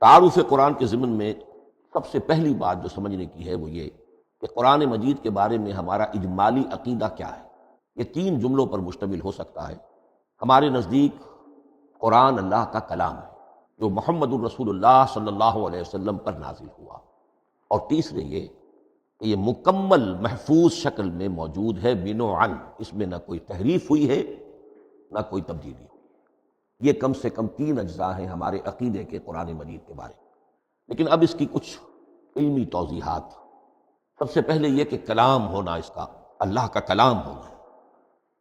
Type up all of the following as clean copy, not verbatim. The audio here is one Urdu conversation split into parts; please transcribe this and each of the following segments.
تعارف قرآن کے ضمن میں سب سے پہلی بات جو سمجھنے کی ہے وہ یہ کہ قرآن مجید کے بارے میں ہمارا اجمالی عقیدہ کیا ہے۔ یہ 3 جملوں پر مشتمل ہو سکتا ہے۔ ہمارے نزدیک قرآن اللہ کا کلام ہے جو محمد الرسول اللہ صلی اللہ علیہ وسلم پر نازل ہوا، اور تیسرے یہ کہ یہ مکمل محفوظ شکل میں موجود ہے، بن و عن، اس میں نہ کوئی تحریف ہوئی ہے نہ کوئی تبدیلی ہوئی ہے۔ یہ کم سے کم 3 اجزاء ہیں ہمارے عقیدے کے قرآن مجید کے بارے میں۔ لیکن اب اس کی کچھ علمی توضیحات۔ سب سے پہلے یہ کہ کلام ہونا، اس کا اللہ کا کلام ہونا،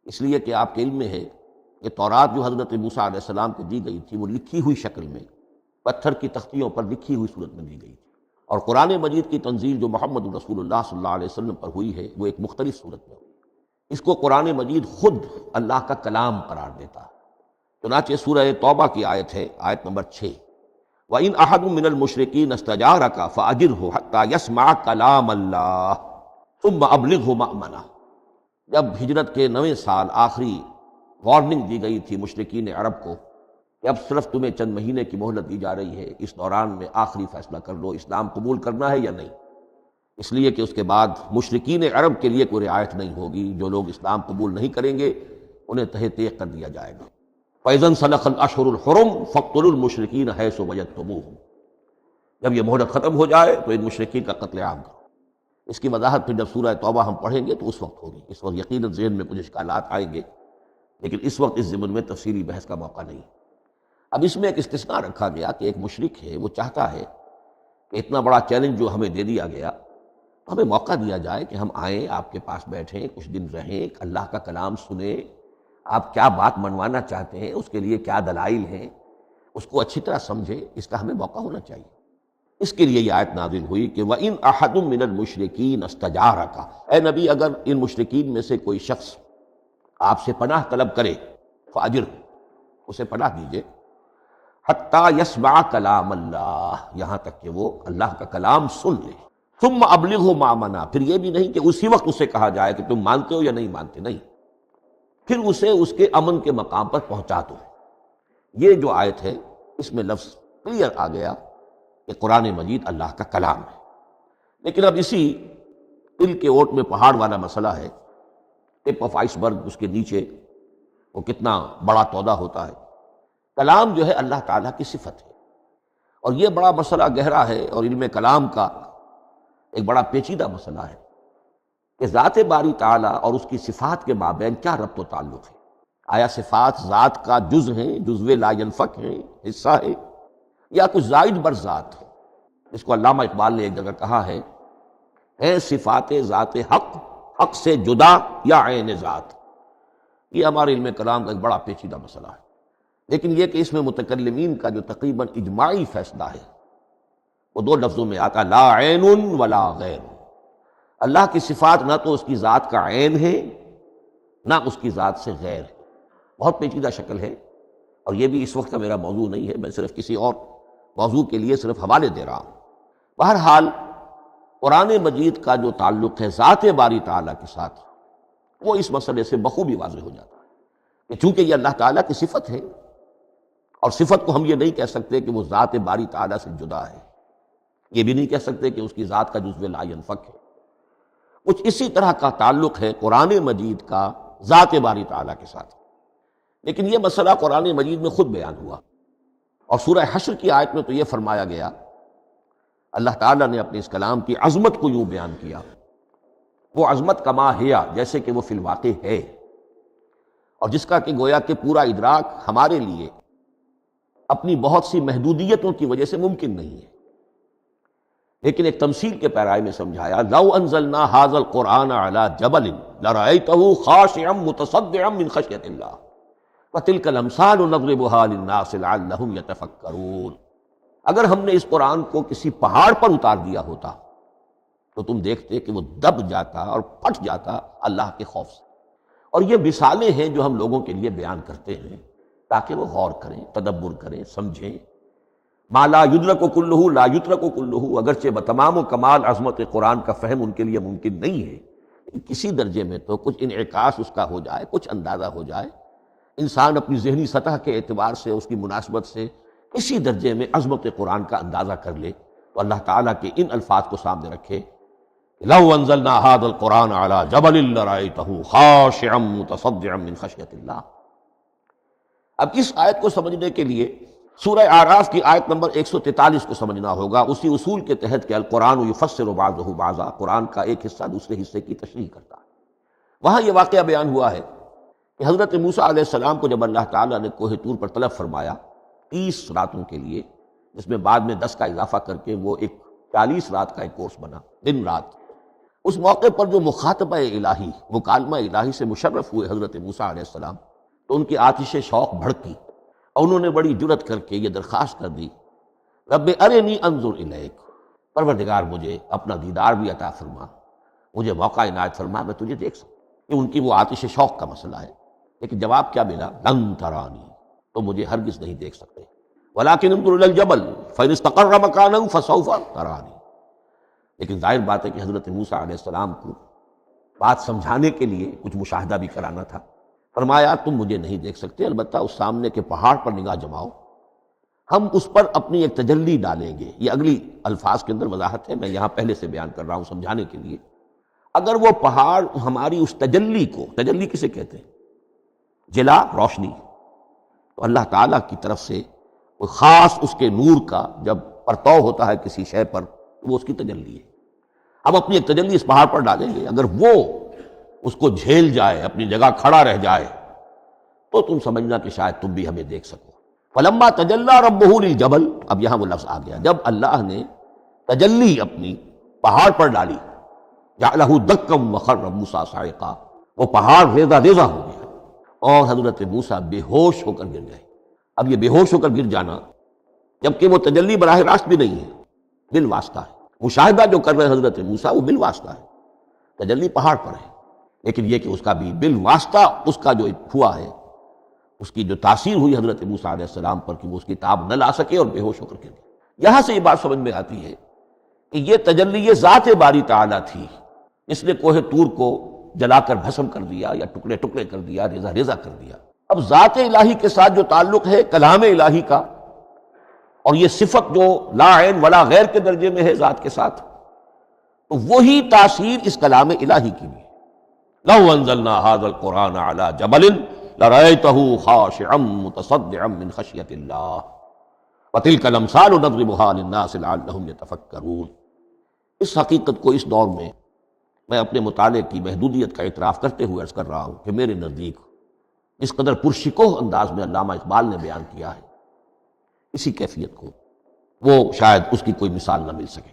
اس لیے کہ آپ کے علم میں ہے کہ تورات جو حضرت موسیٰ علیہ السلام کو دی گئی تھی وہ لکھی ہوئی شکل میں پتھر کی تختیوں پر لکھی ہوئی صورت میں دی گئی تھی، اور قرآن مجید کی تنزیل جو محمد رسول اللہ صلی اللہ علیہ وسلم پر ہوئی ہے وہ ایک مختلف صورت میں ہوئی۔ اس کو قرآن مجید خود اللہ کا کلام قرار دیتا ہے۔ چنانچہ سورہ توبہ کی آیت ہے، آیت نمبر 6، وَإِنْ أَحَدٌ مِّنَ الْمُشْرِكِينَ اسْتَجَارَكَ فَأَجِرْهُ حَتَّى يَسْمَعَ كَلَامَ اللَّهِ ثُمَّ أَبْلِغْهُ مَأْمَنَهُ۔ جب ہجرت کے 9ویں سال آخری وارننگ دی گئی تھی مشرکین عرب کو کہ اب صرف تمہیں چند مہینے کی مہلت دی جا رہی ہے، اس دوران میں آخری فیصلہ کر لو اسلام قبول کرنا ہے یا نہیں، اس لیے کہ اس کے بعد مشرکین عرب کے لیے کوئی رعایت نہیں ہوگی۔ جو لوگ اسلام قبول نہیں کریں گے انہیں تہہ تیغ کر دیا جائے گا۔ فَإِذَا انْسَلَخَ الْأَشْهُرُ الْحُرُمُ فَاقْتُلُوا الْمُشْرِكِينَ حَيْثُ وَجَدتُّمُوهُمْ۔ جب یہ مہلت ختم ہو جائے تو ان مشرکین کا قتل عام کرو۔ اس کی وضاحت پھر جب سورہ توبہ ہم پڑھیں گے تو اس وقت ہوگی، اس وقت یقیناً ذہن میں کچھ اشکالات آئیں گے، لیکن اس وقت اس ضمن میں تفصیلی بحث کا موقع نہیں۔ اب اس میں ایک استثناء رکھا گیا کہ ایک مشرک ہے، وہ چاہتا ہے کہ اتنا بڑا چیلنج جو ہمیں دے دیا گیا تو ہمیں موقع دیا جائے کہ ہم آئیں، آپ کے پاس بیٹھیں، کچھ دن رہیں، اللہ کا کلام سنیں، آپ کیا بات منوانا چاہتے ہیں، اس کے لیے کیا دلائل ہیں، اس کو اچھی طرح سمجھیں، اس کا ہمیں موقع ہونا چاہیے۔ اس کے لیے یہ آیت نازل ہوئی کہ وَإِنْ أَحَدٌ مِّنَ الْمُشْرِكِينَ اسْتَجَارَكَ، اے نبی اگر ان مشرکین میں سے کوئی شخص آپ سے پناہ طلب کرے فَأَجِرْهُ، اسے پناہ دیجئے، حَتَّى يَسْمَعَ كَلَامَ اللَّهِ، یہاں تک کہ وہ اللہ کا کلام سن لے۔ ثُمَّ أَبْلِغْهُ مَأْمَنًا، پھر یہ بھی نہیں کہ اسی وقت اسے کہا جائے کہ تم مانتے ہو یا نہیں مانتے، نہیں، پھر اسے اس کے امن کے مقام پر پہنچا دو۔ یہ جو آیت ہے اس میں لفظ کلیئر آ گیا کہ قرآن مجید اللہ کا کلام ہے۔ لیکن اب اسی دل کے اوٹ میں پہاڑ والا مسئلہ ہے، ٹپ آف آئس برگ، اس کے نیچے وہ کتنا بڑا تودہ ہوتا ہے۔ کلام جو ہے اللہ تعالیٰ کی صفت ہے، اور یہ بڑا مسئلہ گہرا ہے، اور علم کلام کا ایک بڑا پیچیدہ مسئلہ ہے کہ ذات باری تعالیٰ اور اس کی صفات کے مابین کیا ربط و تعلق ہے۔ آیا صفات ذات کا جز ہیں، جزو لا ینفک ہیں، حصہ ہے، یا کچھ زائد بر ذات؟ اس کو علامہ اقبال نے ایک جگہ کہا ہے صفات ذات حق، حق سے جدا یا عین ذات۔ یہ ہمارے علم کلام کا ایک بڑا پیچیدہ مسئلہ ہے، لیکن یہ کہ اس میں متکلمین کا جو تقریباً اجماعی فیصلہ ہے وہ 2 لفظوں میں آتا، لا عین ولا غیر۔ اللہ کی صفات نہ تو اس کی ذات کا عین ہے نہ اس کی ذات سے غیر ہے۔ بہت پیچیدہ شکل ہے، اور یہ بھی اس وقت کا میرا موضوع نہیں ہے، میں صرف کسی اور موضوع کے لیے صرف حوالے دے رہا ہوں۔ بہرحال قرآن مجید کا جو تعلق ہے ذات باری تعالیٰ کے ساتھ، وہ اس مسئلے سے بخوبی واضح ہو جاتا ہے کہ چونکہ یہ اللہ تعالیٰ کی صفت ہے، اور صفت کو ہم یہ نہیں کہہ سکتے کہ وہ ذات باری تعالیٰ سے جدا ہے، یہ بھی نہیں کہہ سکتے کہ اس کی ذات کا جزو لا ینفک ہے۔ کچھ اسی طرح کا تعلق ہے قرآن مجید کا ذات باری تعالیٰ کے ساتھ، لیکن یہ مسئلہ قرآن مجید میں خود بیان ہوا، اور سورہ حشر کی آیت میں تو یہ فرمایا گیا، اللہ تعالیٰ نے اپنے اس کلام کی عظمت کو یوں بیان کیا، وہ عظمت کما ہیا، جیسے کہ وہ فی الواقع ہے، اور جس کا کہ گویا کہ پورا ادراک ہمارے لیے اپنی بہت سی محدودیتوں کی وجہ سے ممکن نہیں ہے۔ لیکن ایک تمثیل کے پیرائے میں سمجھایا، لو انزلنا ھذا القرآن علی جبل لرأیتہ خاشعا متصدعا من خشیۃ اللہ وتلک الامثال نضربها للناس لعلهم یتفکرون۔ اگر ہم نے اس قرآن کو کسی پہاڑ پر اتار دیا ہوتا تو تم دیکھتے کہ وہ دب جاتا اور پھٹ جاتا اللہ کے خوف سے۔ اور یہ مثالیں ہیں جو ہم لوگوں کے لیے بیان کرتے ہیں تاکہ وہ غور کریں، تدبر کریں، سمجھیں۔ ما لا یدرک کلہ لا یترک کلہ، اگرچہ بتمام و کمال عظمت قرآن کا فہم ان کے لیے ممکن نہیں ہے، لیکن کسی درجے میں تو کچھ انعکاس اس کا ہو جائے، کچھ اندازہ ہو جائے، انسان اپنی ذہنی سطح کے اعتبار سے، اس کی مناسبت سے اسی درجے میں عظمت قرآن کا اندازہ کر لے تو اللہ تعالیٰ کے ان الفاظ کو سامنے رکھے، لو انزلنا هذا القرآن على جبل لرأيته خاشعا متصدعا من خشیۃ اللہ۔ اب اس آیت کو سمجھنے کے لیے سورہ اعراف کی آیت نمبر 143 کو سمجھنا ہوگا، اسی اصول کے تحت کہ القرآن یفسر بعضہ بعضا، قرآن کا ایک حصہ دوسرے حصے کی تشریح کرتا ہے۔ وہاں یہ واقعہ بیان ہوا ہے کہ حضرت موسیٰ علیہ السلام کو جب اللہ تعالیٰ نے کوہ طور پر طلب فرمایا 30 راتوں کے لیے، جس میں بعد میں 10 کا اضافہ کر کے وہ ایک 40 رات کا ایک کورس بنا، دن رات، اس موقع پر جو مخاطبہ الہی، مکالمہ الہی سے مشرف ہوئے حضرت موسیٰ علیہ السلام، تو ان کی آتش شوق بھڑکی اور انہوں نے بڑی جرأت کر کے یہ درخواست کر دی، رب ارنی انظر الیک، پروردگار مجھے اپنا دیدار بھی عطا فرما، مجھے موقع عنایت فرما، میں تجھے دیکھ سکوں۔ یہ ان کی وہ آتش شوق کا مسئلہ ہے، لیکن جواب کیا ملا؟ لن ترانی، تو مجھے ہرگز نہیں دیکھ سکتے، ولکن انظر الی الجبل فإن استقر مکانہ فسوف ترانی۔ لیکن ظاہر بات ہے کہ حضرت موسیٰ علیہ السلام کو بات سمجھانے کے لیے کچھ مشاہدہ بھی کرانا تھا۔ فرمایا تم مجھے نہیں دیکھ سکتے، البتہ اس سامنے کے پہاڑ پر نگاہ جماؤ، ہم اس پر اپنی ایک تجلی ڈالیں گے۔ یہ اگلی الفاظ کے اندر وضاحت ہے، میں یہاں پہلے سے بیان کر رہا ہوں سمجھانے کے لیے۔ اگر وہ پہاڑ ہماری اس تجلی کو، تجلی کسے کہتے ہیں؟ جلا، روشنی، تو اللہ تعالیٰ کی طرف سے کوئی خاص اس کے نور کا جب پرتو ہوتا ہے کسی شے پر تو وہ اس کی تجلی ہے۔ ہم اپنی ایک تجلی اس پہاڑ پر ڈالیں گے، اگر وہ اس کو جھیل جائے، اپنی جگہ کھڑا رہ جائے، تو تم سمجھنا کہ شاید تم بھی ہمیں دیکھ سکو۔ فلما تجلی ربہ للجبل، اب یہاں وہ لفظ آ گیا، جب اللہ نے تجلی اپنی پہاڑ پر ڈالی، جعلہ دکا وخر موسیٰ صاعقا، وہ پہاڑ ریزہ ریزہ ہو گیا اور حضرت موسیٰ بے ہوش ہو کر گر گئے۔ اب یہ بے ہوش ہو کر گر جانا، جبکہ وہ تجلی براہ راست بھی نہیں ہے، بالواسطہ ہے۔ مشاہدہ جو کر رہے حضرت موسیٰ وہ بالواسطہ ہے، تجلی پہاڑ پر ہے، لیکن یہ کہ اس کا بھی بالواسطہ اس کا جو ہوا ہے، اس کی جو تاثیر ہوئی حضرت موسیٰ علیہ السلام پر کہ وہ اس کی تاب نہ لا سکے اور بے ہوش ہو کر گر گئے۔ یہاں سے یہ بات سمجھ میں آتی ہے کہ یہ تجلی یہ ذات باری تعالیٰ تھی، اس نے کوہ طور کو جلا کر بھسم کر دیا یا ٹکڑے ٹکڑے کر دیا، ریزہ ریزہ کر دیا۔ اب ذات الہی کے ساتھ جو تعلق ہے کلام الہی کا، اور یہ صفت جو لا عین ولا غیر کے درجے میں ہے ذات کے ساتھ، تو وہی تاثیر اس کلام الہی کی بھی ہے۔ لو انزلنا هذا القرآن على جبل لرأيته خاشعا متصدعا من خشیۃ اللہ وتلك الامثال نضربها للناس لعلهم يتفکرون۔ اس حقیقت کو اس دور میں میں اپنے مطالعے کی محدودیت کا اعتراف کرتے ہوئے عرض کر رہا ہوں کہ میرے نزدیک اس قدر پرشکوہ انداز میں علامہ اقبال نے بیان کیا ہے، اسی کیفیت کو وہ شاید اس کی کوئی مثال نہ مل سکے۔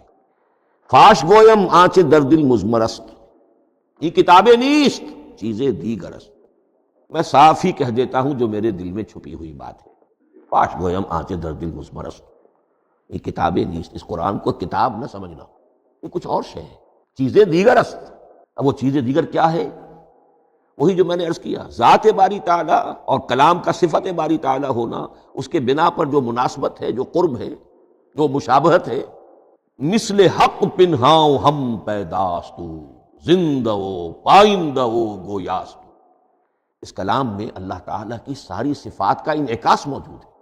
فاش گویم آنچ در دل مزمرست، یہ کتابیں نیست چیزیں دیگرست، میں صاف ہی کہہ دیتا ہوں جو میرے دل میں چھپی ہوئی بات ہے۔ فاش گویم آنچ در دل مزمرست، یہ کتابیں نیست، اس قرآن کو کتاب نہ سمجھنا، یہ کچھ اور شے ہے، چیزیں دیگرست۔ اب وہ چیزیں دیگر کیا ہے؟ وہی جو میں نے عرض کیا، ذات باری تعالیٰ اور کلام کا صفت باری تعالیٰ ہونا، اس کے بنا پر جو مناسبت ہے، جو قرب ہے، جو مشابہت ہے۔ مثل حق پنہاؤ ہم پیداستو، زندہ پائندہ گویاستو، اس کلام میں اللہ تعالیٰ کی ساری صفات کا انعکاس موجود ہے۔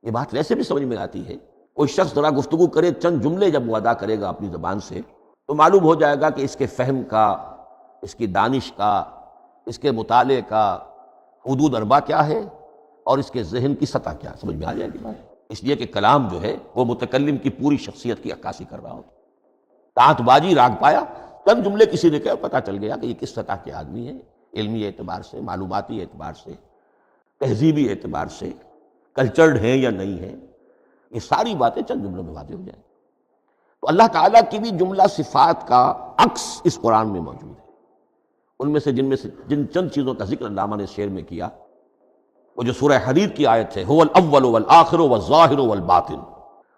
یہ بات ویسے بھی سمجھ میں آتی ہے، کوئی شخص ذرا گفتگو کرے، چند جملے جب وہ ادا کرے گا اپنی زبان سے، تو معلوم ہو جائے گا کہ اس کے فہم کا، اس کی دانش کا، اس کے مطالعے کا حدود اربع کیا ہے اور اس کے ذہن کی سطح کیا، سمجھ میں آ جائے گی بات۔ اس لیے کہ کلام جو ہے وہ متکلم کی پوری شخصیت کی عکاسی کر رہا ہوتا۔ تانت بازی راگ پایا، چند جملے کسی نے کہا، پتہ چل گیا کہ یہ کس سطح کے آدمی ہے، علمی اعتبار سے، معلوماتی اعتبار سے، تہذیبی اعتبار سے، کلچرڈ ہیں یا نہیں ہیں، یہ ساری باتیں چند جملوں میں واضح ہو جائیں۔ تو اللہ تعالیٰ کی بھی جملہ صفات کا عکس اس قرآن میں موجود ہے۔ ان میں سے جن چند چیزوں کا ذکر علامہ نے شعر میں کیا، وہ جو سورہ حدید کی آیت ہے، هو الاول والآخر والظاہر والباطن،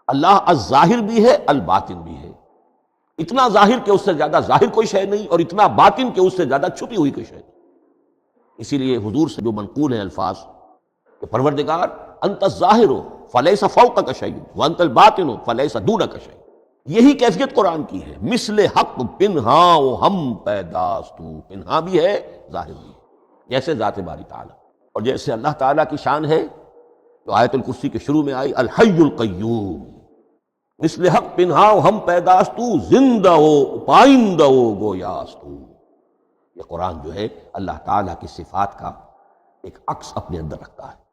اللہ الظاہر بھی ہے، الباطن بھی ہے، اتنا ظاہر کہ اس سے زیادہ ظاہر کوئی شے نہیں، اور اتنا باطن کہ اس سے زیادہ چھپی ہوئی کوئی شے نہیں۔ اسی لیے حضور سے جو منقول ہیں الفاظ کہ پروردگار انت الظاہر فلیس فوقک شیء وانت الباطن فلیس دونک شیء، یہی کیفیت قرآن کی ہے۔ مثل حق پنہاؤ ہم پیداستو، پنہا بھی ہے، ظاہر بھی ہے، جیسے ذات باری تعالیٰ، اور جیسے اللہ تعالیٰ کی شان ہے کہ جو آیت الکرسی کے شروع میں آئی الحی القیوم، مثل حق پنہاؤ ہم پیداستو، زندہ ہو پائندہ ہو گویاستو۔ یہ قرآن جو ہے اللہ تعالیٰ کی صفات کا ایک عکس اپنے اندر رکھتا ہے۔